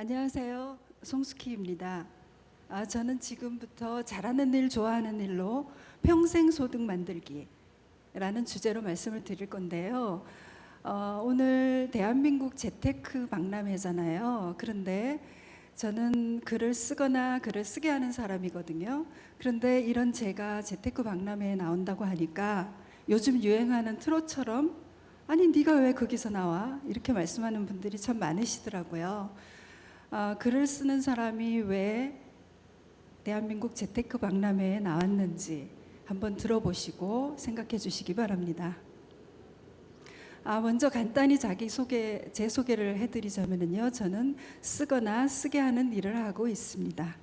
안녕하세요. 송숙희입니다. 저는 지금부터 잘하는 일, 좋아하는 일로 평생 소득 만들기라는 주제로 말씀을 드릴 건데요. 오늘 대한민국 재테크 박람회잖아요. 그런데 저는 글을 쓰거나 글을 쓰게 하는 사람이거든요. 그런데 이런 제가 재테크 박람회에 나온다고 하니까 요즘 유행하는 트롯처럼 아니 네가 왜 거기서 나와? 이렇게 말씀하는 분들이 참 많으시더라고요. 글을 쓰는 사람이 왜 대한민국 재테크 박람회에 나왔는지 한번 들어보시고 생각해 주시기 바랍니다. 먼저 간단히 제 소개를 해드리자면요. 저는 쓰거나 쓰게 하는 일을 하고 있습니다.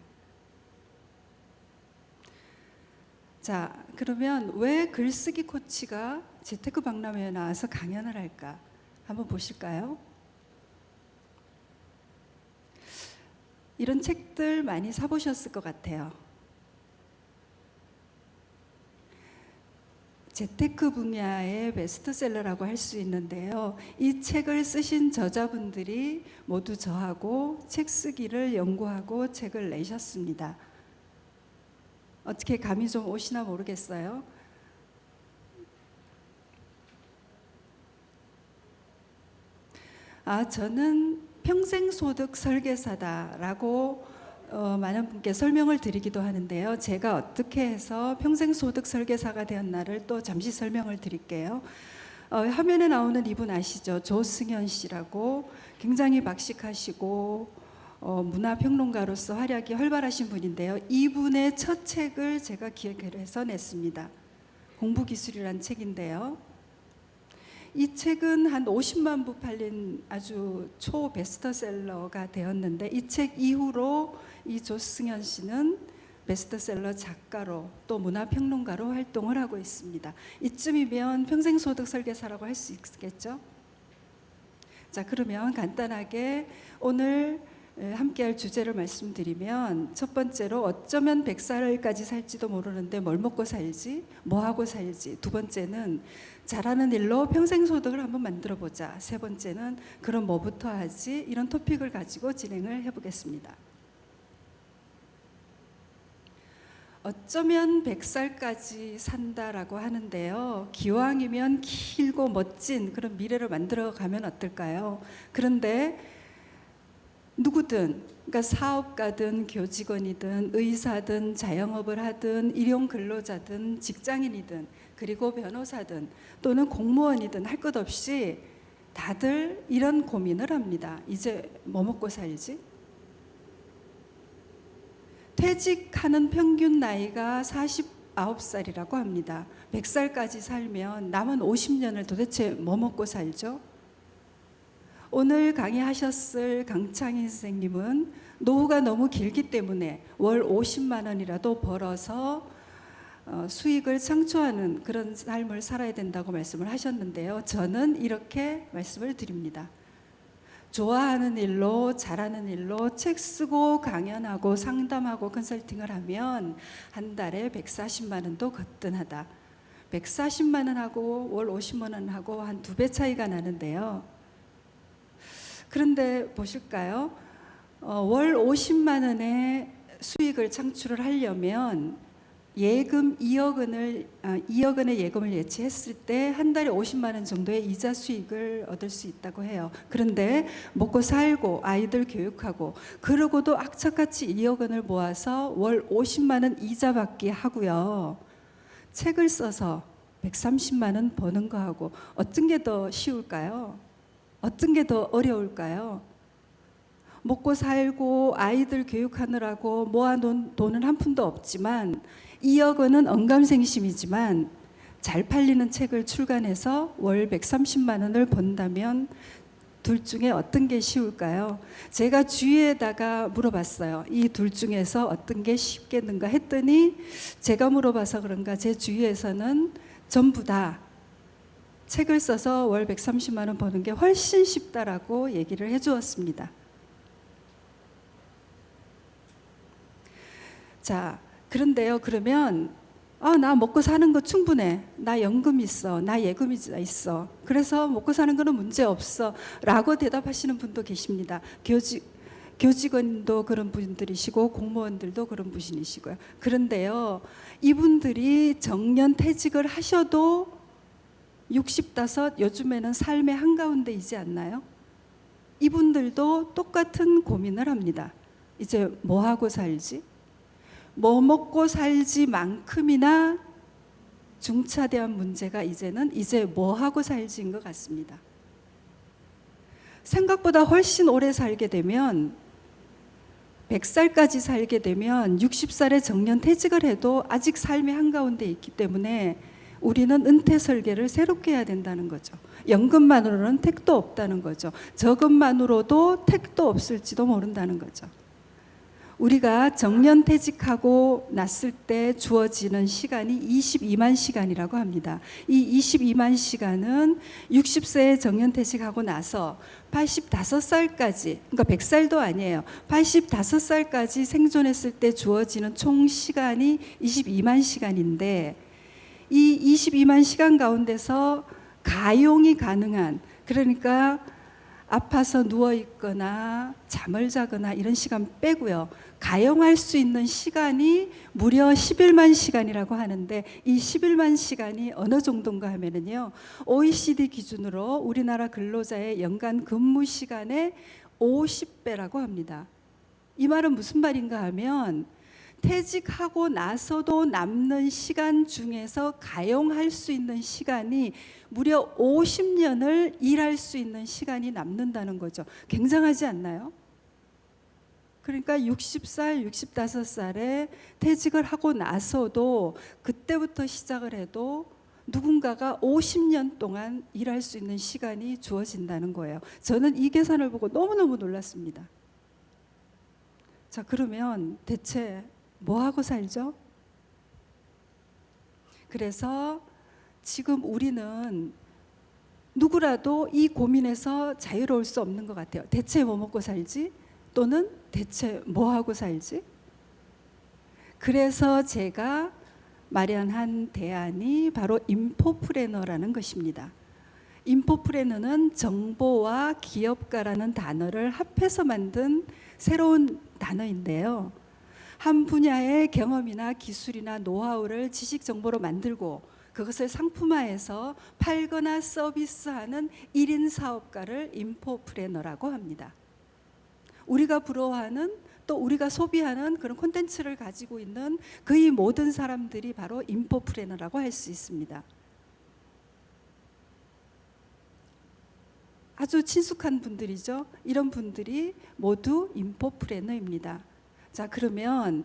자, 그러면 왜 글쓰기 코치가 재테크 박람회에 나와서 강연을 할까? 한번 보실까요? 이런 책들 많이 사보셨을 것 같아요. 재테크 분야의 베스트셀러라고 할 수 있는데요. 이 책을 쓰신 저자분들이 모두 저하고 책 쓰기를 연구하고 책을 내셨습니다. 어떻게 감이 좀 오시나 모르겠어요. 저는 평생소득 설계사다라고 많은 분께 설명을 드리기도 하는데요. 제가 어떻게 해서 평생소득 설계사가 되었나를 또 잠시 설명을 드릴게요. 화면에 나오는 이분 아시죠? 조승현 씨라고 굉장히 박식하시고 문화평론가로서 활약이 활발하신 분인데요. 이분의 첫 책을 제가 기획을 해서 냈습니다. 공부기술이란 책인데요. 이 책은 한 50만 부 팔린 아주 초 베스트셀러가 되었는데 이 책 이후로 이 조승현 씨는 베스트셀러 작가로 또 문화평론가로 활동을 하고 있습니다. 이쯤이면 평생소득 설계사라고 할 수 있겠죠? 자, 그러면 간단하게 오늘 함께할 주제를 말씀드리면 첫 번째로 어쩌면 100살까지 살지도 모르는데 뭘 먹고 살지, 뭐 하고 살지. 두 번째는 잘하는 일로 평생소득을 한번 만들어보자. 세 번째는 그럼 뭐부터 하지? 이런 토픽을 가지고 진행을 해보겠습니다. 어쩌면 100살까지 산다라고 하는데요. 기왕이면 길고 멋진 그런 미래를 만들어가면 어떨까요? 그런데 누구든, 그러니까 사업가든 교직원이든 의사든 자영업을 하든 일용 근로자든 직장인이든 그리고 변호사든 또는 공무원이든 할 것 없이 다들 이런 고민을 합니다. 이제 뭐 먹고 살지? 퇴직하는 평균 나이가 49살이라고 합니다. 100살까지 살면 남은 50년을 도대체 뭐 먹고 살죠? 오늘 강의하셨을 강창희 선생님은 노후가 너무 길기 때문에 월 50만 원이라도 벌어서 수익을 창출하는 그런 삶을 살아야 된다고 말씀을 하셨는데요. 저는 이렇게 말씀을 드립니다. 좋아하는 일로, 잘하는 일로 책 쓰고 강연하고 상담하고 컨설팅을 하면 한 달에 140만 원도 거뜬하다. 140만 원하고 월 50만 원하고 한 2배 차이가 나는데요. 그런데 보실까요? 월 50만 원의 수익을 창출을 하려면 예금 2억 원의 예금을 예치했을 때 한 달에 50만 원 정도의 이자 수익을 얻을 수 있다고 해요. 그런데 먹고 살고 아이들 교육하고 그러고도 악착같이 2억 원을 모아서 월 50만 원 이자 받기 하고요. 책을 써서 130만 원 버는 거하고 어떤 게 더 쉬울까요? 어떤 게 더 어려울까요? 먹고 살고 아이들 교육하느라고 모아놓은 돈은 한 푼도 없지만 2억 원은 언감생심이지만 잘 팔리는 책을 출간해서 월 130만 원을 번다면 둘 중에 어떤 게 쉬울까요? 제가 주위에다가 물어봤어요. 이 둘 중에서 어떤 게 쉽겠는가 했더니 제가 물어봐서 그런가 제 주위에서는 전부 다 책을 써서 월 130만 원 버는 게 훨씬 쉽다라고 얘기를 해주었습니다. 자, 그런데요. 그러면 나 먹고 사는 거 충분해. 나 연금 있어. 나 예금 있어. 그래서 먹고 사는 거는 문제 없어. 라고 대답하시는 분도 계십니다. 교직원도 그런 분들이시고 공무원들도 그런 분이시고요. 그런데요, 이분들이 정년 퇴직을 하셔도 65 요즘에는 삶의 한가운데이지 않나요? 이분들도 똑같은 고민을 합니다. 이제 뭐 하고 살지? 뭐 먹고 살지만큼이나 중차대한 문제가 이제 뭐 하고 살지인 것 같습니다. 생각보다 훨씬 오래 살게 되면 100살까지 살게 되면 60살에 정년 퇴직을 해도 아직 삶의 한가운데 있기 때문에 우리는 은퇴 설계를 새롭게 해야 된다는 거죠. 연금만으로는 택도 없다는 거죠. 저금만으로도 택도 없을지도 모른다는 거죠. 우리가 정년 퇴직하고 났을 때 주어지는 시간이 22만 시간이라고 합니다. 이 22만 시간은 60세에 정년 퇴직하고 나서 85살까지, 그러니까 100살도 아니에요. 85살까지 생존했을 때 주어지는 총 시간이 22만 시간인데, 이 22만 시간 가운데서 가용이 가능한, 그러니까 아파서 누워있거나 잠을 자거나 이런 시간 빼고요, 가용할 수 있는 시간이 무려 11만 시간이라고 하는데, 이 11만 시간이 어느 정도인가 하면은요, OECD 기준으로 우리나라 근로자의 연간 근무 시간의 50배라고 합니다. 이 말은 무슨 말인가 하면, 퇴직하고 나서도 남는 시간 중에서 가용할 수 있는 시간이 무려 50년을 일할 수 있는 시간이 남는다는 거죠. 굉장하지 않나요? 그러니까 60살, 65살에 퇴직을 하고 나서도 그때부터 시작을 해도 누군가가 50년 동안 일할 수 있는 시간이 주어진다는 거예요. 저는 이 계산을 보고 너무너무 놀랐습니다. 자, 그러면 대체 뭐 하고 살죠? 그래서 지금 우리는 누구라도 이 고민에서 자유로울 수 없는 것 같아요. 대체 뭐 먹고 살지? 또는 대체 뭐 하고 살지? 그래서 제가 마련한 대안이 바로 인포프레너라는 것입니다. 인포프레너는 정보와 기업가라는 단어를 합해서 만든 새로운 단어인데요. 한 분야의 경험이나 기술이나 노하우를 지식 정보로 만들고 그것을 상품화해서 팔거나 서비스하는 1인 사업가를 인포프레너라고 합니다. 우리가 부러워하는, 또 우리가 소비하는 그런 콘텐츠를 가지고 있는 거의 모든 사람들이 바로 인포프레너라고 할 수 있습니다. 아주 친숙한 분들이죠. 이런 분들이 모두 인포프레너입니다. 자, 그러면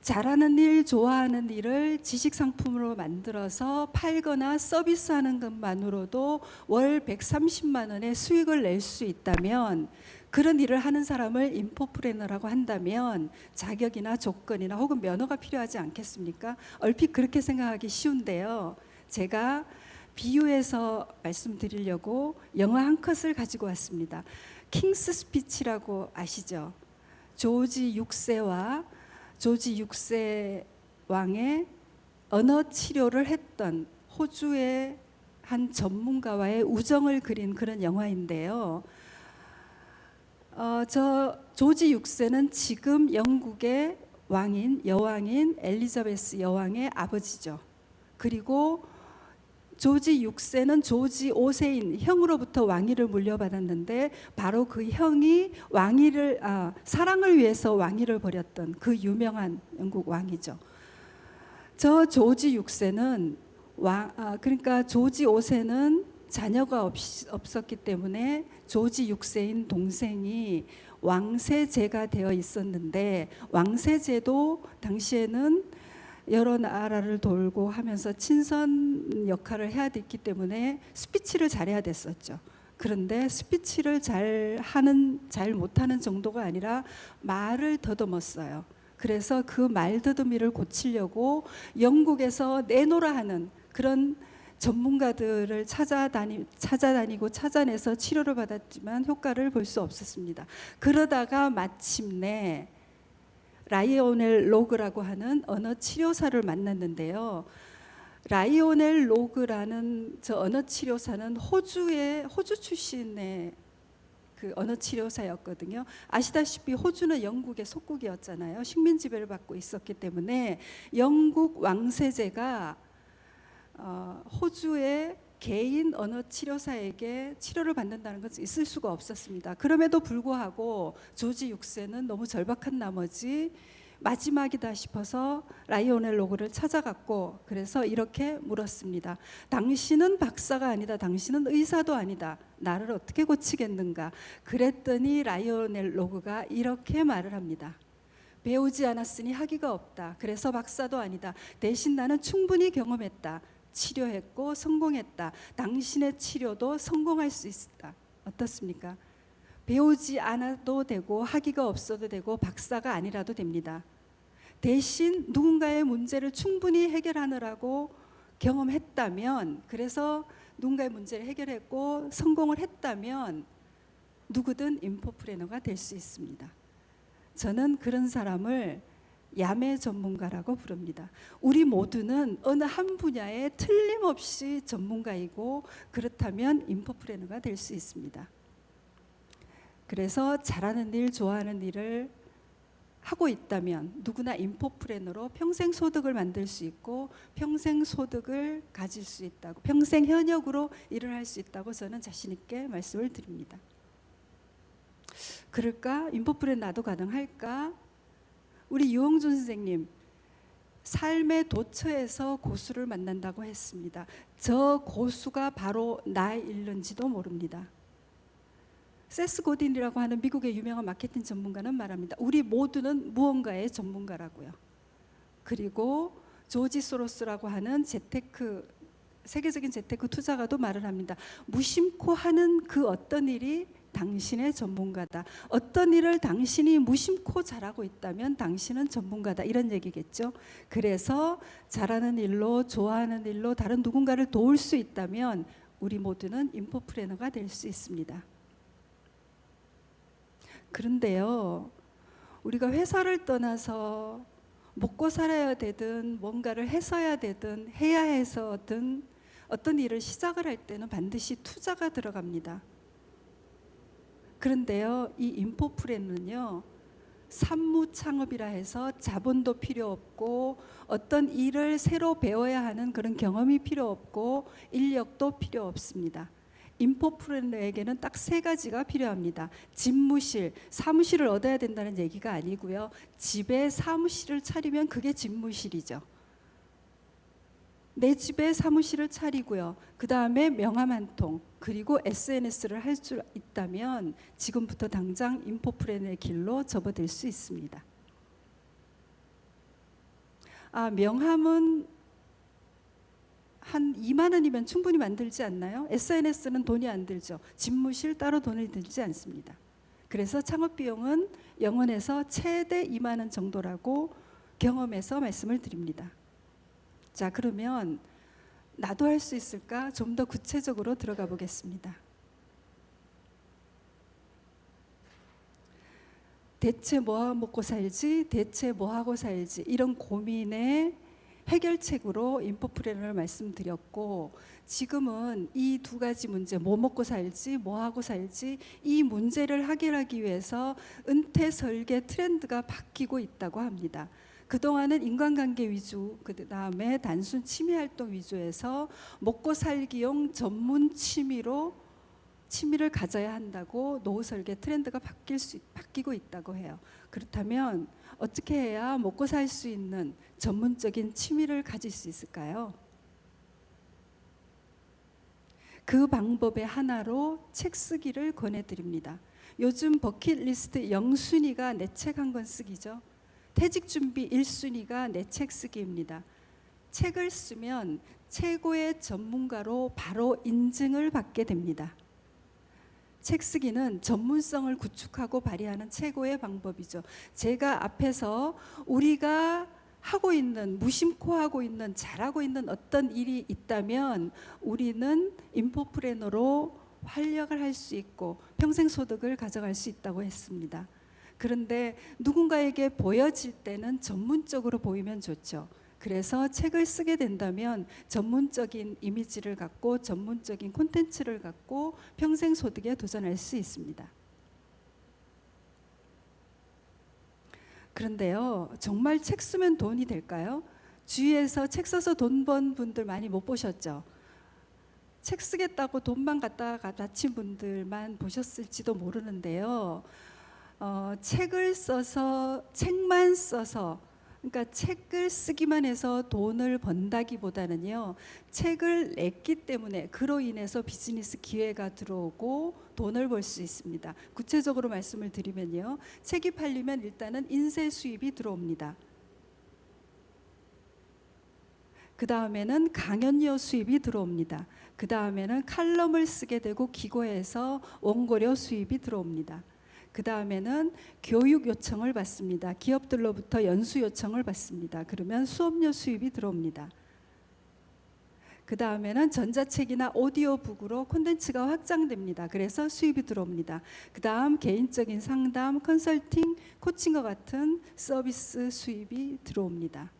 잘하는 일, 좋아하는 일을 지식 상품으로 만들어서 팔거나 서비스하는 것만으로도 월 130만 원의 수익을 낼 수 있다면, 그런 일을 하는 사람을 인포프레너라고 한다면 자격이나 조건이나 혹은 면허가 필요하지 않겠습니까? 얼핏 그렇게 생각하기 쉬운데요. 제가 비유해서 말씀드리려고 영화 한 컷을 가지고 왔습니다. 킹스 스피치라고 아시죠? 조지 6세와 조지 6세 왕의 언어 치료를 했던 호주의 한 전문가와의 우정을 그린 그런 영화인데요. 저 조지 6세는 지금 영국의 왕인, 여왕인 엘리자베스 여왕의 아버지죠. 그리고 조지 6세는 조지 5세인 형으로부터 왕위를 물려받았는데, 바로 그 형이 왕위를 사랑을 위해서 왕위를 버렸던 그 유명한 영국 왕이죠. 저 조지 6세는 그러니까 조지 5세는 자녀가 없었기 때문에 조지 6세인 동생이 왕세제가 되어 있었는데, 왕세제도 당시에는 여러 나라를 돌고 하면서 친선 역할을 해야 됐기 때문에 스피치를 잘해야 됐었죠. 그런데 스피치를 잘 못하는 정도가 아니라 말을 더듬었어요. 그래서 그 말더듬이를 고치려고 영국에서 내노라 하는 그런 전문가들을 찾아다니고 찾아내서 치료를 받았지만 효과를 볼 수 없었습니다. 그러다가 마침내 라이오넬 로그라고 하는 언어 치료사를 만났는데요. 라이오넬 로그라는 저 언어 치료사는 호주 출신의 그 언어 치료사였거든요. 아시다시피 호주는 영국의 속국이었잖아요. 식민 지배를 받고 있었기 때문에 영국 왕세제가 호주의 개인 언어 치료사에게 치료를 받는다는 것은 있을 수가 없었습니다. 그럼에도 불구하고 조지 6세는 너무 절박한 나머지 마지막이다 싶어서 라이오넬 로그를 찾아갔고, 그래서 이렇게 물었습니다. 당신은 박사가 아니다. 당신은 의사도 아니다. 나를 어떻게 고치겠는가? 그랬더니 라이오넬 로그가 이렇게 말을 합니다. 배우지 않았으니 학위가 없다. 그래서 박사도 아니다. 대신 나는 충분히 경험했다. 치료했고 성공했다. 당신의 치료도 성공할 수 있다. 어떻습니까? 배우지 않아도 되고 학위가 없어도 되고 박사가 아니라도 됩니다. 대신 누군가의 문제를 충분히 해결하느라고 경험했다면, 그래서 누군가의 문제를 해결했고 성공을 했다면 누구든 인포프레너가 될 수 있습니다. 저는 그런 사람을 야매 전문가라고 부릅니다. 우리 모두는 어느 한 분야에 틀림없이 전문가이고, 그렇다면 인포프레너가 될 수 있습니다. 그래서 잘하는 일, 좋아하는 일을 하고 있다면 누구나 인포프레너로 평생 소득을 만들 수 있고 평생 소득을 가질 수 있다고, 평생 현역으로 일을 할 수 있다고 저는 자신 있게 말씀을 드립니다. 그럴까? 인포프레너 나도 가능할까? 우리 유홍준 선생님, 삶의 도처에서 고수를 만난다고 했습니다. 저 고수가 바로 나일는지도 모릅니다. 세스 고딘이라고 하는 미국의 유명한 마케팅 전문가는 말합니다. 우리 모두는 무언가의 전문가라고요. 그리고 조지 소로스라고 하는 재테크, 세계적인 재테크 투자가도 말을 합니다. 무심코 하는 그 어떤 일이 당신의 전문가다. 어떤 일을 당신이 무심코 잘하고 있다면 당신은 전문가다. 이런 얘기겠죠. 그래서 잘하는 일로, 좋아하는 일로 다른 누군가를 도울 수 있다면 우리 모두는 인포프레너가 될 수 있습니다. 그런데요, 우리가 회사를 떠나서 먹고 살아야 되든 뭔가를 해서야 되든 해야 해서든 어떤 일을 시작을 할 때는 반드시 투자가 들어갑니다. 그런데요, 이 인포프레는요, 산무 창업이라 해서 자본도 필요 없고 어떤 일을 새로 배워야 하는 그런 경험이 필요 없고 인력도 필요 없습니다. 인포프레너에게는 딱 세 가지가 필요합니다. 집무실, 사무실을 얻어야 된다는 얘기가 아니고요. 집에 사무실을 차리면 그게 집무실이죠. 내 집에 사무실을 차리고요. 그 다음에 명함 한 통, 그리고 SNS를 할 줄 있다면 지금부터 당장 인포프레너의 길로 접어들 수 있습니다. 명함은 한 2만 원이면 충분히 만들지 않나요? SNS는 돈이 안 들죠. 집무실 따로 돈이 들지 않습니다. 그래서 창업 비용은 0원에서 최대 2만 원 정도라고 경험해서 말씀을 드립니다. 자, 그러면 나도 할 수 있을까? 좀 더 구체적으로 들어가 보겠습니다. 대체 뭐 먹고 살지? 대체 뭐 하고 살지? 이런 고민에 해결책으로 인포프레너를 말씀드렸고, 지금은 이 두 가지 문제, 뭐 먹고 살지, 뭐 하고 살지, 이 문제를 해결하기 위해서 은퇴 설계 트렌드가 바뀌고 있다고 합니다. 그동안은 인간관계 위주, 그 다음에 단순 취미 활동 위주에서 먹고 살기용 전문 취미를 가져야 한다고 노후 설계 트렌드가 바뀌고 있다고 해요. 그렇다면 어떻게 해야 먹고 살 수 있는 전문적인 취미를 가질 수 있을까요? 그 방법의 하나로 책 쓰기를 권해드립니다. 요즘 버킷리스트 0순위가 내 책 한 권 쓰기죠. 퇴직 준비 1순위가 내 책 쓰기입니다. 책을 쓰면 최고의 전문가로 바로 인증을 받게 됩니다. 책 쓰기는 전문성을 구축하고 발휘하는 최고의 방법이죠. 제가 앞에서 우리가 하고 있는, 무심코 하고 있는, 잘하고 있는 어떤 일이 있다면 우리는 인포프레너로 활력을 할 수 있고 평생 소득을 가져갈 수 있다고 했습니다. 그런데 누군가에게 보여질 때는 전문적으로 보이면 좋죠. 그래서 책을 쓰게 된다면 전문적인 이미지를 갖고 전문적인 콘텐츠를 갖고 평생 소득에 도전할 수 있습니다. 그런데요, 정말 책 쓰면 돈이 될까요? 주위에서 책 써서 돈 번 분들 많이 못 보셨죠? 책 쓰겠다고 돈만 갖다가 바친 분들만 보셨을지도 모르는데요. 책만 써서, 그러니까 책을 쓰기만 해서 돈을 번다기보다는요, 책을 냈기 때문에 그로 인해서 비즈니스 기회가 들어오고 돈을 벌 수 있습니다. 구체적으로 말씀을 드리면요, 책이 팔리면 일단은 인쇄 수입이 들어옵니다. 그 다음에는 강연료 수입이 들어옵니다. 그 다음에는 칼럼을 쓰게 되고 기고해서 원고료 수입이 들어옵니다. 그 다음에는 교육 요청을 받습니다. 기업들로부터 연수 요청을 받습니다. 그러면 수업료 수입이 들어옵니다. 그 다음에는 전자책이나 오디오북으로 콘텐츠가 확장됩니다. 그래서 수입이 들어옵니다. 그 다음 개인적인 상담, 컨설팅, 코칭과 같은 서비스 수입이 들어옵니다.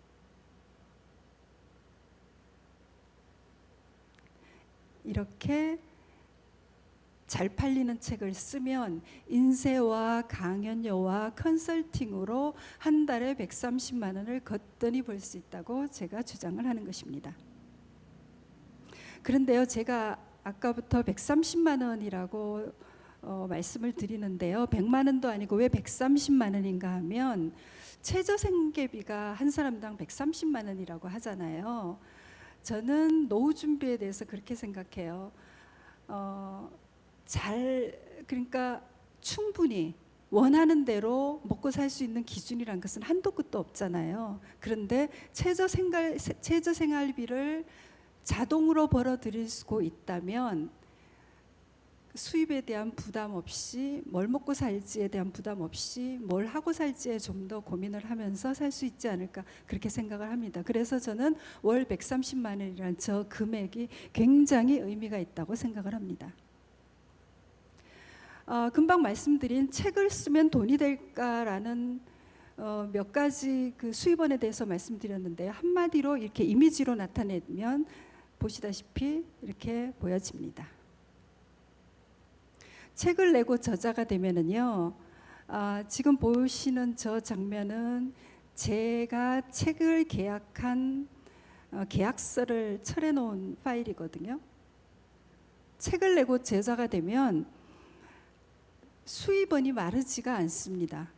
이렇게 잘 팔리는 책을 쓰면 인쇄와 강연료와 컨설팅으로 한 달에 130만 원을 거뜬히 벌 수 있다고 제가 주장을 하는 것입니다. 그런데요, 제가 아까부터 130만 원이라고 말씀을 드리는데요, 100만 원도 아니고 왜 130만 원인가 하면 최저생계비가 한 사람당 130만 원이라고 하잖아요. 저는 노후 준비에 대해서 그렇게 생각해요. 그러니까 충분히 원하는 대로 먹고 살 수 있는 기준이란 것은 한도 끝도 없잖아요. 그런데 최저생활비를 자동으로 벌어들일 수 있다면 수입에 대한 부담 없이, 뭘 먹고 살지에 대한 부담 없이 뭘 하고 살지에 좀 더 고민을 하면서 살 수 있지 않을까, 그렇게 생각을 합니다. 그래서 저는 월 130만 원이라는 저 금액이 굉장히 의미가 있다고 생각을 합니다. 금방 말씀드린 책을 쓰면 돈이 될까라는 몇 가지 그 수입원에 대해서 말씀드렸는데, 한마디로 이렇게 이미지로 나타내면 보시다시피 이렇게 보여집니다. 책을 내고 저자가 되면은요, 지금 보시는 저 장면은 제가 책을 계약한 계약서를 철해 놓은 파일이거든요. 책을 내고 저자가 되면 수입원이 마르지가 않습니다.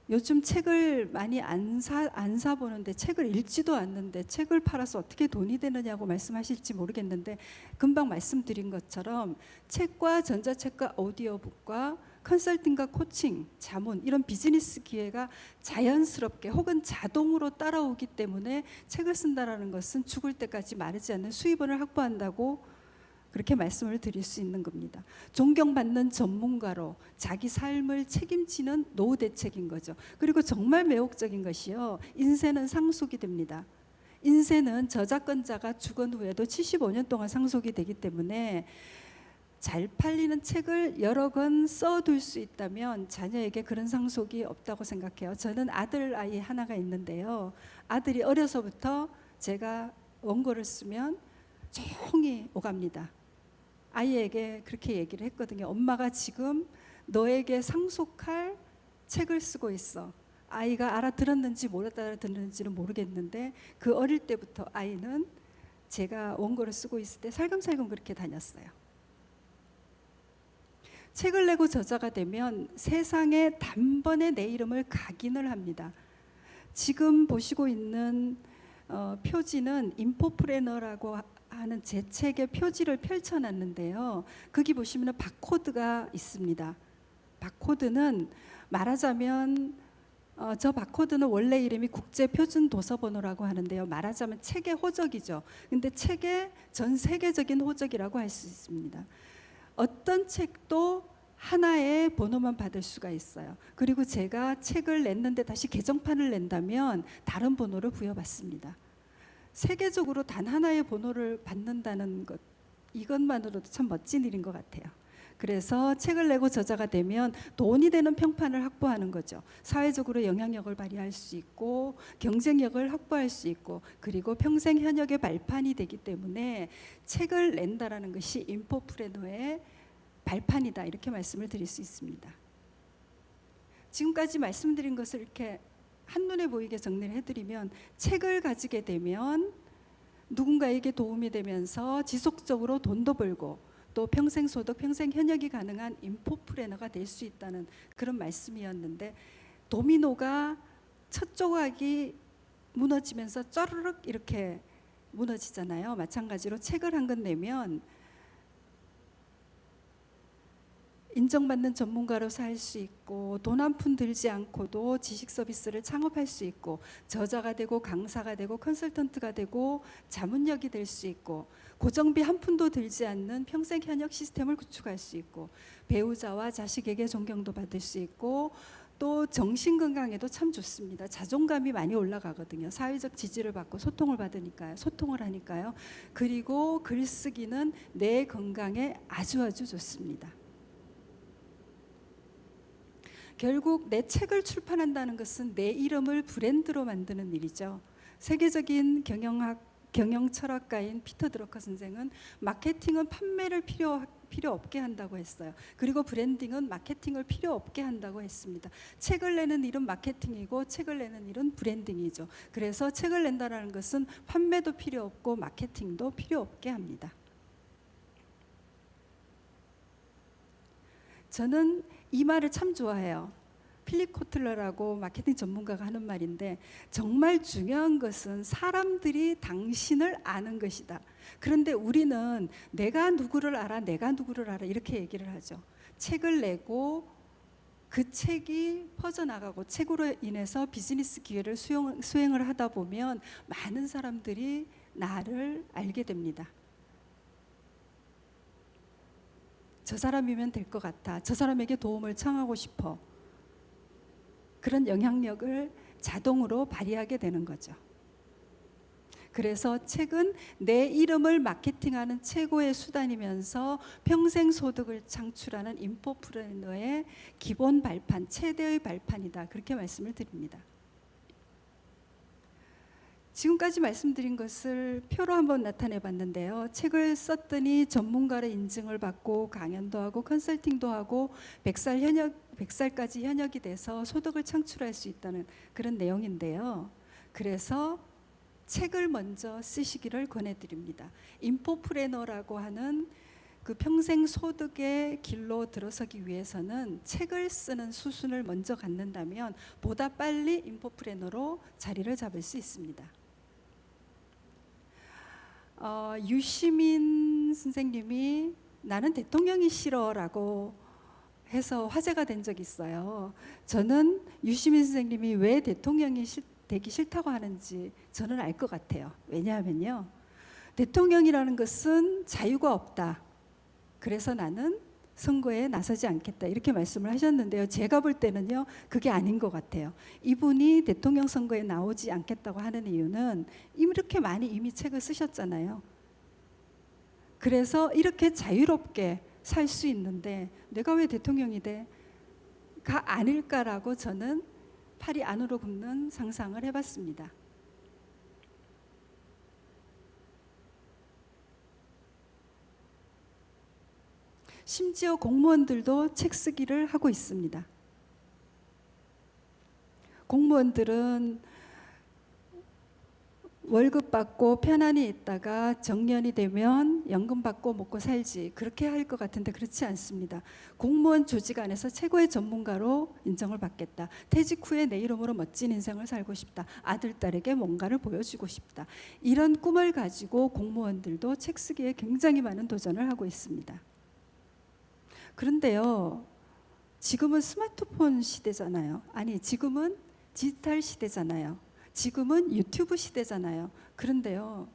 요즘 책을 많이 안 사보는데, 책을 읽지도 않는데 책을 팔아서 어떻게 돈이 되느냐고 말씀하실지 모르겠는데, 금방 말씀드린 것처럼 책과 전자책과 오디오북과 컨설팅과 코칭, 자문, 이런 비즈니스 기회가 자연스럽게 혹은 자동으로 따라오기 때문에 책을 쓴다는 것은 죽을 때까지 마르지 않는 수입원을 확보한다고 그렇게 말씀을 드릴 수 있는 겁니다. 존경받는 전문가로 자기 삶을 책임지는 노후 대책인 거죠. 그리고 정말 매혹적인 것이요, 인쇄는 상속이 됩니다. 인쇄는 저작권자가 죽은 후에도 75년 동안 상속이 되기 때문에 잘 팔리는 책을 여러 권 써둘 수 있다면 자녀에게 그런 상속이 없다고 생각해요. 저는 아들 아이 하나가 있는데요, 아들이 어려서부터 제가 원고를 쓰면 조용히 오갑니다. 아이에게 그렇게 얘기를 했거든요. 엄마가 지금 너에게 상속할 책을 쓰고 있어. 아이가 알아들었는지 못 알아들었는지는 모르겠는데, 그 어릴 때부터 아이는 제가 원고를 쓰고 있을 때 살금살금 그렇게 다녔어요. 책을 내고 저자가 되면 세상에 단번에 내 이름을 각인을 합니다. 지금 보시고 있는 표지는 인포프레너라고 하는 제 책의 표지를 펼쳐놨는데요, 거기 보시면 바코드가 있습니다. 바코드는 말하자면 저 바코드는 원래 이름이 국제표준도서번호라고 하는데요, 말하자면 책의 호적이죠. 근데 책의 전 세계적인 호적이라고 할 수 있습니다. 어떤 책도 하나의 번호만 받을 수가 있어요. 그리고 제가 책을 냈는데 다시 개정판을 낸다면 다른 번호를 부여받습니다. 세계적으로 단 하나의 번호를 받는다는 것, 이것만으로도 참 멋진 일인 것 같아요. 그래서 책을 내고 저자가 되면 돈이 되는 평판을 확보하는 거죠. 사회적으로 영향력을 발휘할 수 있고 경쟁력을 확보할 수 있고, 그리고 평생 현역의 발판이 되기 때문에 책을 낸다라는 것이 인포프레너의 발판이다, 이렇게 말씀을 드릴 수 있습니다. 지금까지 말씀드린 것을 이렇게 한눈에 보이게 정리를 해드리면, 책을 가지게 되면 누군가에게 도움이 되면서 지속적으로 돈도 벌고 또 평생 소득, 평생 현역이 가능한 인포프레너가 될 수 있다는 그런 말씀이었는데, 도미노가 첫 조각이 무너지면서 쪼르륵 이렇게 무너지잖아요. 마찬가지로 책을 한 권 내면 인정받는 전문가로서 할 수 있고, 돈 한 푼 들지 않고도 지식 서비스를 창업할 수 있고, 저자가 되고 강사가 되고 컨설턴트가 되고 자문역이 될 수 있고, 고정비 한 푼도 들지 않는 평생 현역 시스템을 구축할 수 있고, 배우자와 자식에게 존경도 받을 수 있고, 또 정신 건강에도 참 좋습니다. 자존감이 많이 올라가거든요. 사회적 지지를 받고 소통을 하니까요. 그리고 글쓰기는 뇌 건강에 아주 좋습니다. 결국 내 책을 출판한다는 것은 내 이름을 브랜드로 만드는 일이죠. 세계적인 경영 철학가인 피터 드러커 선생은 마케팅은 판매를 필요 없게 한다고 했어요. 그리고 브랜딩은 마케팅을 필요 없게 한다고 했습니다. 책을 내는 일은 마케팅이고 책을 내는 일은 브랜딩이죠. 그래서 책을 낸다는 것은 판매도 필요 없고 마케팅도 필요 없게 합니다. 저는 이 말을 참 좋아해요. 필립 코틀러라고 마케팅 전문가가 하는 말인데, 정말 중요한 것은 사람들이 당신을 아는 것이다. 그런데 우리는 내가 누구를 알아 이렇게 얘기를 하죠. 책을 내고 그 책이 퍼져나가고 책으로 인해서 비즈니스 기회를 수행을 하다 보면 많은 사람들이 나를 알게 됩니다. 저 사람이면 될 것 같아. 저 사람에게 도움을 청하고 싶어. 그런 영향력을 자동으로 발휘하게 되는 거죠. 그래서 책은 내 이름을 마케팅하는 최고의 수단이면서 평생 소득을 창출하는 인포프레너의 기본 발판, 최대의 발판이다. 그렇게 말씀을 드립니다. 지금까지 말씀드린 것을 표로 한번 나타내 봤는데요. 책을 썼더니 전문가의 인증을 받고 강연도 하고 컨설팅도 하고 100살까지 현역이 돼서 소득을 창출할 수 있다는 그런 내용인데요. 그래서 책을 먼저 쓰시기를 권해드립니다. 인포프레너라고 하는 그 평생 소득의 길로 들어서기 위해서는 책을 쓰는 수순을 먼저 갖는다면 보다 빨리 인포프레너로 자리를 잡을 수 있습니다. 유시민 선생님이 나는 대통령이 싫어라고 해서 화제가 된 적이 있어요. 저는 유시민 선생님이 왜 대통령이 되기 싫다고 하는지 저는 알 것 같아요. 왜냐하면요, 대통령이라는 것은 자유가 없다. 그래서 나는 선거에 나서지 않겠다. 이렇게 말씀을 하셨는데요. 제가 볼 때는요, 그게 아닌 것 같아요. 이분이 대통령 선거에 나오지 않겠다고 하는 이유는 이렇게 많이 이미 책을 쓰셨잖아요. 그래서 이렇게 자유롭게 살 수 있는데 내가 왜 대통령이 돼?가 아닐까라고 저는 팔이 안으로 굽는 상상을 해봤습니다. 심지어 공무원들도 책 쓰기를 하고 있습니다. 공무원들은 월급 받고 편안히 있다가 정년이 되면 연금 받고 먹고 살지, 그렇게 할 것 같은데 그렇지 않습니다. 공무원 조직 안에서 최고의 전문가로 인정을 받겠다. 퇴직 후에 내 이름으로 멋진 인생을 살고 싶다. 아들, 딸에게 뭔가를 보여주고 싶다. 이런 꿈을 가지고 공무원들도 책 쓰기에 굉장히 많은 도전을 하고 있습니다. 그런데요, 지금은 스마트폰 시대잖아요. 아니, 지금은 디지털 시대잖아요. 지금은 유튜브 시대잖아요. 그런데요,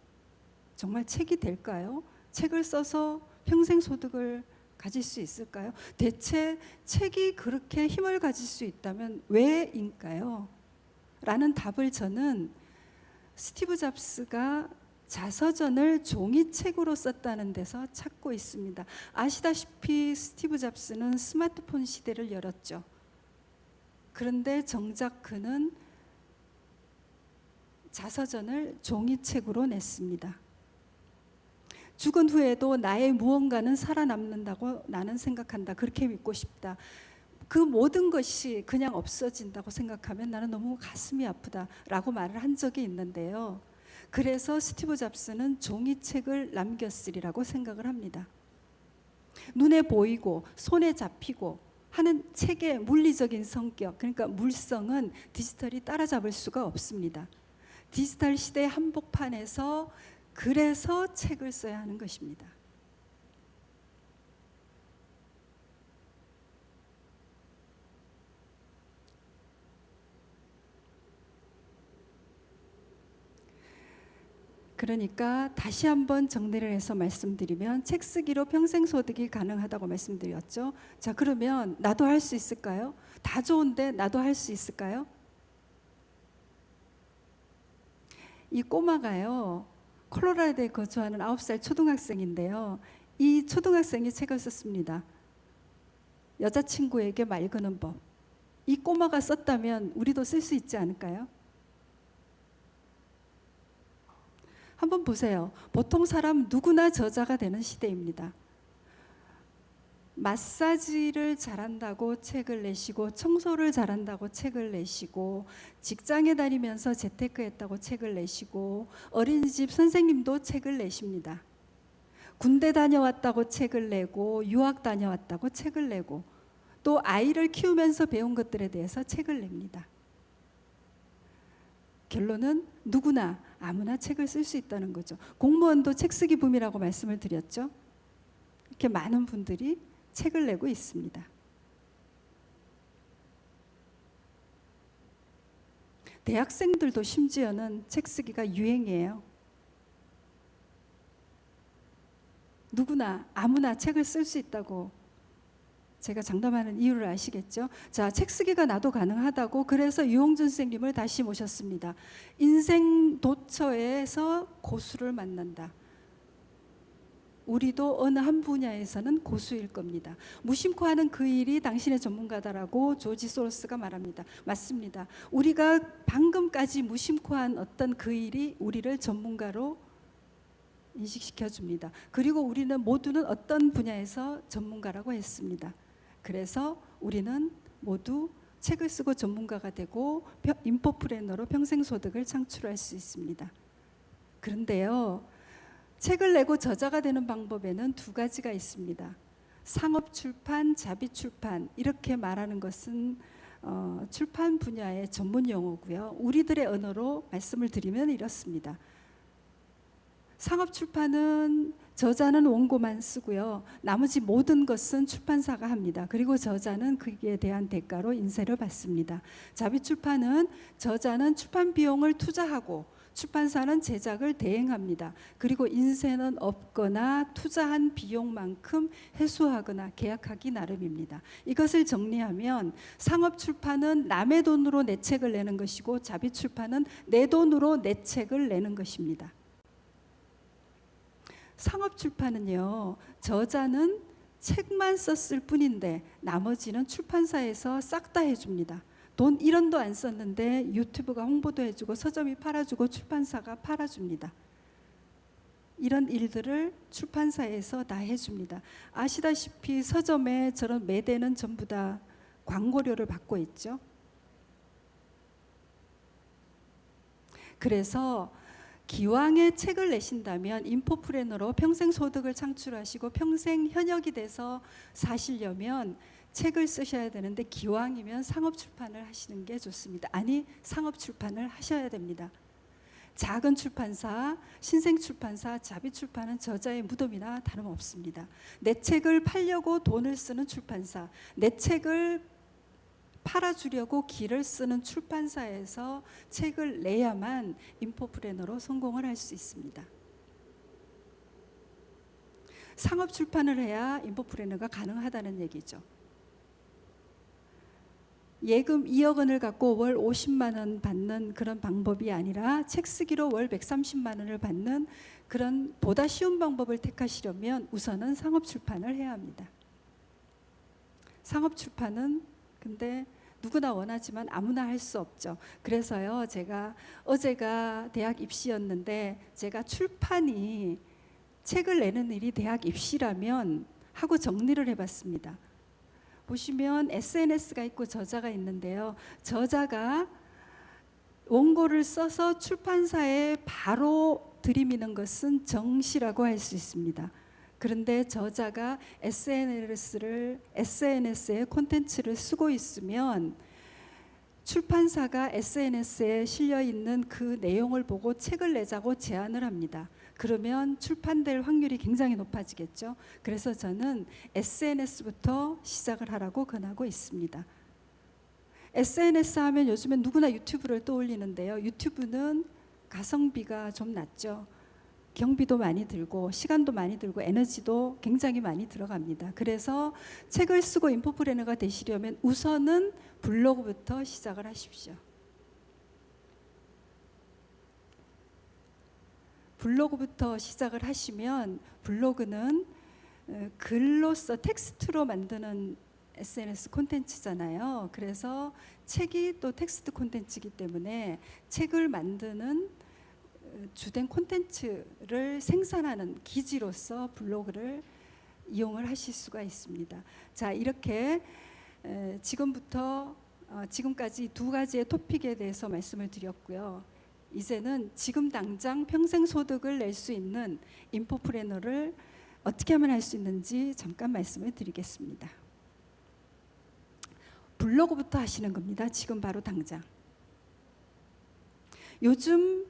정말 책이 될까요? 책을 써서 평생 소득을 가질 수 있을까요? 대체 책이 그렇게 힘을 가질 수 있다면 왜일까요? 라는 답을 저는 스티브 잡스가 자서전을 종이책으로 썼다는 데서 찾고 있습니다. 아시다시피 스티브 잡스는 스마트폰 시대를 열었죠. 그런데 정작 그는 자서전을 종이책으로 냈습니다. 죽은 후에도 나의 무언가는 살아남는다고 나는 생각한다. 그렇게 믿고 싶다. 그 모든 것이 그냥 없어진다고 생각하면 나는 너무 가슴이 아프다라고 말을 한 적이 있는데요. 그래서 스티브 잡스는 종이책을 남겼으리라고 생각을 합니다. 눈에 보이고 손에 잡히고 하는 책의 물리적인 성격, 그러니까 물성은 디지털이 따라잡을 수가 없습니다. 디지털 시대의 한복판에서 그래서 책을 써야 하는 것입니다. 그러니까 다시 한번 정리를 해서 말씀드리면 책 쓰기로 평생 소득이 가능하다고 말씀드렸죠. 자, 그러면 나도 할 수 있을까요? 다 좋은데 나도 할 수 있을까요? 이 꼬마가요, 콜로라도에 거주하는 9살 초등학생인데요. 이 초등학생이 책을 썼습니다. 여자친구에게 말 거는 법. 이 꼬마가 썼다면 우리도 쓸 수 있지 않을까요? 한번 보세요. 보통 사람 누구나 저자가 되는 시대입니다. 마사지를 잘한다고 책을 내시고, 청소를 잘한다고 책을 내시고, 직장에 다니면서 재테크했다고 책을 내시고, 어린이집 선생님도 책을 내십니다. 군대 다녀왔다고 책을 내고, 유학 다녀왔다고 책을 내고, 또 아이를 키우면서 배운 것들에 대해서 책을 냅니다. 결론은 누구나 아무나 책을 쓸 수 있다는 거죠. 공무원도 책 쓰기 붐이라고 말씀을 드렸죠. 이렇게 많은 분들이 책을 내고 있습니다. 대학생들도 심지어는 책 쓰기가 유행이에요. 누구나 아무나 책을 쓸 수 있다고 제가 장담하는 이유를 아시겠죠? 자, 책 쓰기가 나도 가능하다고, 그래서 유홍준 선생님을 다시 모셨습니다. 인생 도처에서 고수를 만난다. 우리도 어느 한 분야에서는 고수일 겁니다. 무심코 하는 그 일이 당신의 전문가다라고 조지 소로스가 말합니다. 맞습니다. 우리가 방금까지 무심코 한 어떤 그 일이 우리를 전문가로 인식시켜 줍니다. 그리고 우리는 모두는 어떤 분야에서 전문가라고 했습니다. 그래서 우리는 모두 책을 쓰고 전문가가 되고 인포프레너로 평생 소득을 창출할 수 있습니다. 그런데요, 책을 내고 저자가 되는 방법에는 두 가지가 있습니다. 상업 출판, 자비 출판, 이렇게 말하는 것은 출판 분야의 전문 용어고요. 우리들의 언어로 말씀을 드리면 이렇습니다. 상업 출판은 저자는 원고만 쓰고요. 나머지 모든 것은 출판사가 합니다. 그리고 저자는 그에 대한 대가로 인세를 받습니다. 자비 출판은 저자는 출판 비용을 투자하고 출판사는 제작을 대행합니다. 그리고 인세는 없거나 투자한 비용만큼 회수하거나 계약하기 나름입니다. 이것을 정리하면 상업 출판은 남의 돈으로 내 책을 내는 것이고, 자비 출판은 내 돈으로 내 책을 내는 것입니다. 상업 출판은요, 저자는 책만 썼을 뿐인데 나머지는 출판사에서 싹 다 해줍니다. 돈 1원도 안 썼는데 유튜브가 홍보도 해주고 서점이 팔아주고 출판사가 팔아줍니다. 이런 일들을 출판사에서 다 해줍니다. 아시다시피 서점에 저런 매대는 전부 다 광고료를 받고 있죠. 그래서 기왕에 책을 내신다면 인포프레너로 평생 소득을 창출하시고 평생 현역이 돼서 사시려면 책을 쓰셔야 되는데, 기왕이면 상업 출판을 하시는 게 좋습니다. 아니, 상업 출판을 하셔야 됩니다. 작은 출판사, 신생 출판사, 자비 출판은 저자의 무덤이나 다름없습니다. 내 책을 팔려고 돈을 쓰는 출판사, 내 책을 팔아주려고 기를 쓰는 출판사에서 책을 내야만 인포프레너로 성공을 할 수 있습니다. 상업 출판을 해야 인포프레너가 가능하다는 얘기죠. 예금 2억 원을 갖고 월 50만 원 받는 그런 방법이 아니라 책 쓰기로 월 130만 원을 받는 그런 보다 쉬운 방법을 택하시려면 우선은 상업 출판을 해야 합니다. 상업 출판은 근데 누구나 원하지만 아무나 할 수 없죠. 그래서요, 제가 어제가 대학 입시였는데 제가 출판이 책을 내는 일이 대학 입시라면 하고 정리를 해봤습니다. 보시면 SNS가 있고 저자가 있는데요. 저자가 원고를 써서 출판사에 바로 들이미는 것은 정시라고 할 수 있습니다. 그런데 저자가 SNS에 콘텐츠를 쓰고 있으면 출판사가 SNS에 실려 있는 그 내용을 보고 책을 내자고 제안을 합니다. 그러면 출판될 확률이 굉장히 높아지겠죠. 그래서 저는 SNS부터 시작을 하라고 권하고 있습니다. SNS 하면 요즘엔 누구나 유튜브를 떠올리는데요. 유튜브는 가성비가 좀 낮죠. 경비도 많이 들고 시간도 많이 들고 에너지도 굉장히 많이 들어갑니다. 그래서 책을 쓰고 인포프레너가 되시려면 우선은 블로그부터 시작을 하십시오. 블로그부터 시작을 하시면 블로그는 글로써 텍스트로 만드는 SNS 콘텐츠잖아요. 그래서 책이 또 텍스트 콘텐츠이기 때문에 책을 만드는 주된 콘텐츠를 생산하는 기지로서 블로그를 이용을 하실 수가 있습니다. 자, 이렇게 지금까지 두 가지의 토픽에 대해서 말씀을 드렸고요. 이제는 지금 당장 평생 소득을 낼 수 있는 인포프레너를 어떻게 하면 할 수 있는지 잠깐 말씀을 드리겠습니다. 블로그부터 하시는 겁니다. 지금 바로 당장. 요즘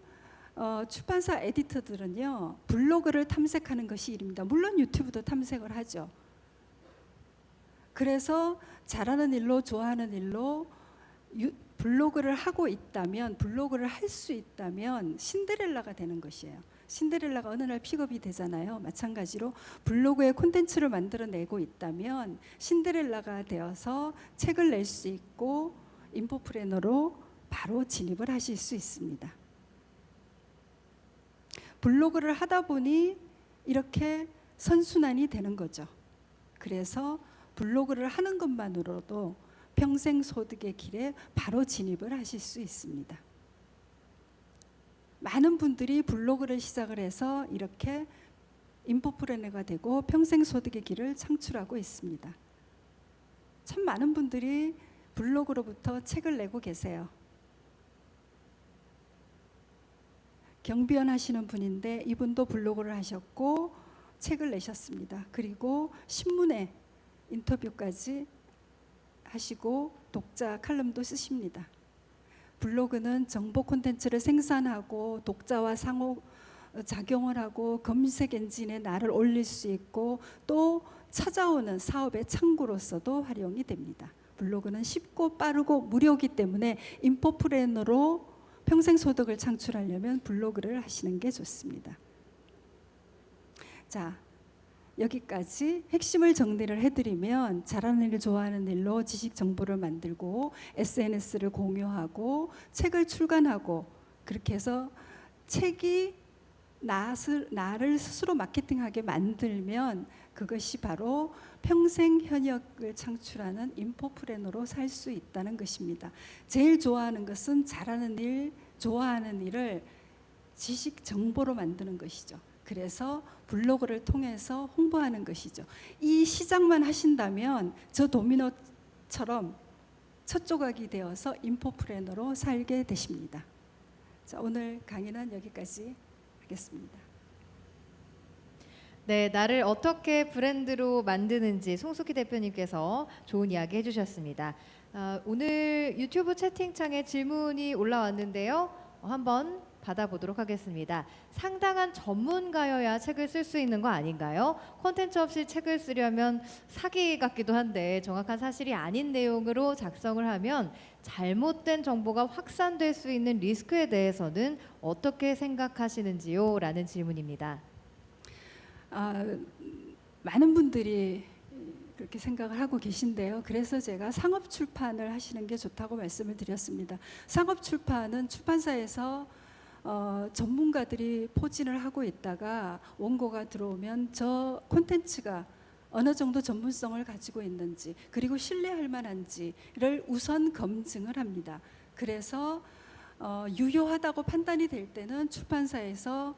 출판사 에디터들은요, 블로그를 탐색하는 것이 일입니다. 물론 유튜브도 탐색을 하죠. 그래서 잘하는 일로 좋아하는 일로 블로그를 하고 있다면, 블로그를 할 수 있다면 신데렐라가 되는 것이에요. 신데렐라가 어느 날 픽업이 되잖아요. 마찬가지로 블로그에 콘텐츠를 만들어내고 있다면 신데렐라가 되어서 책을 낼 수 있고 인포프레너로 바로 진입을 하실 수 있습니다. 블로그를 하다 보니 이렇게 선순환이 되는 거죠. 그래서 블로그를 하는 것만으로도 평생 소득의 길에 바로 진입을 하실 수 있습니다. 많은 분들이 블로그를 시작을 해서 이렇게 인포프레너가 되고 평생 소득의 길을 창출하고 있습니다. 참 많은 분들이 블로그로부터 책을 내고 계세요. 경비원 하시는 분인데 이분도 블로그를 하셨고 책을 내셨습니다. 그리고 신문에 인터뷰까지 하시고 독자 칼럼도 쓰십니다. 블로그는 정보 콘텐츠를 생산하고 독자와 상호작용을 하고 검색 엔진에 나를 올릴 수 있고 또 찾아오는 사업의 창구로서도 활용이 됩니다. 블로그는 쉽고 빠르고 무료이기 때문에 인포프레너로 평생 소득을 창출하려면 블로그를 하시는 게 좋습니다. 자, 여기까지 핵심을 정리를 해드리면 잘하는 일을 좋아하는 일로 지식 정보를 만들고 SNS를 공유하고 책을 출간하고 그렇게 해서 책이 나를 스스로 마케팅하게 만들면 그것이 바로 평생 현역을 창출하는 인포프레너로 살 수 있다는 것입니다. 제일 좋아하는 것은 잘하는 일, 좋아하는 일을 지식 정보로 만드는 것이죠. 그래서 블로그를 통해서 홍보하는 것이죠. 이 시작만 하신다면 저 도미노처럼 첫 조각이 되어서 인포프레너로 살게 되십니다. 자, 오늘 강의는 여기까지 하겠습니다. 네, 나를 어떻게 브랜드로 만드는지 송숙희 대표님께서 좋은 이야기 해주셨습니다. 오늘 유튜브 채팅창에 질문이 올라왔는데요. 한번 받아보도록 하겠습니다. 상당한 전문가여야 책을 쓸 수 있는 거 아닌가요? 콘텐츠 없이 책을 쓰려면 사기 같기도 한데 정확한 사실이 아닌 내용으로 작성을 하면 잘못된 정보가 확산될 수 있는 리스크에 대해서는 어떻게 생각하시는지요? 라는 질문입니다. 많은 분들이 그렇게 생각을 하고 계신데요. 그래서 제가 상업 출판을 하시는 게 좋다고 말씀을 드렸습니다. 상업 출판은 출판사에서 전문가들이 포진을 하고 있다가 원고가 들어오면 저 콘텐츠가 어느 정도 전문성을 가지고 있는지 그리고 신뢰할 만한지를 우선 검증을 합니다. 그래서 유효하다고 판단이 될 때는 출판사에서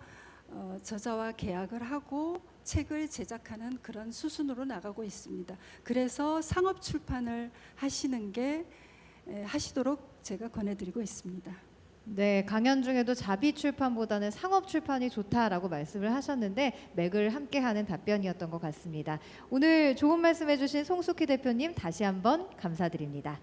저자와 계약을 하고 책을 제작하는 그런 수순으로 나가고 있습니다. 그래서 상업 출판을 하시도록 제가 권해드리고 있습니다. 네, 강연 중에도 자비 출판보다는 상업 출판이 좋다라고 말씀을 하셨는데 맥을 함께하는 답변이었던 것 같습니다. 오늘 좋은 말씀해주신 송숙희 대표님 다시 한번 감사드립니다.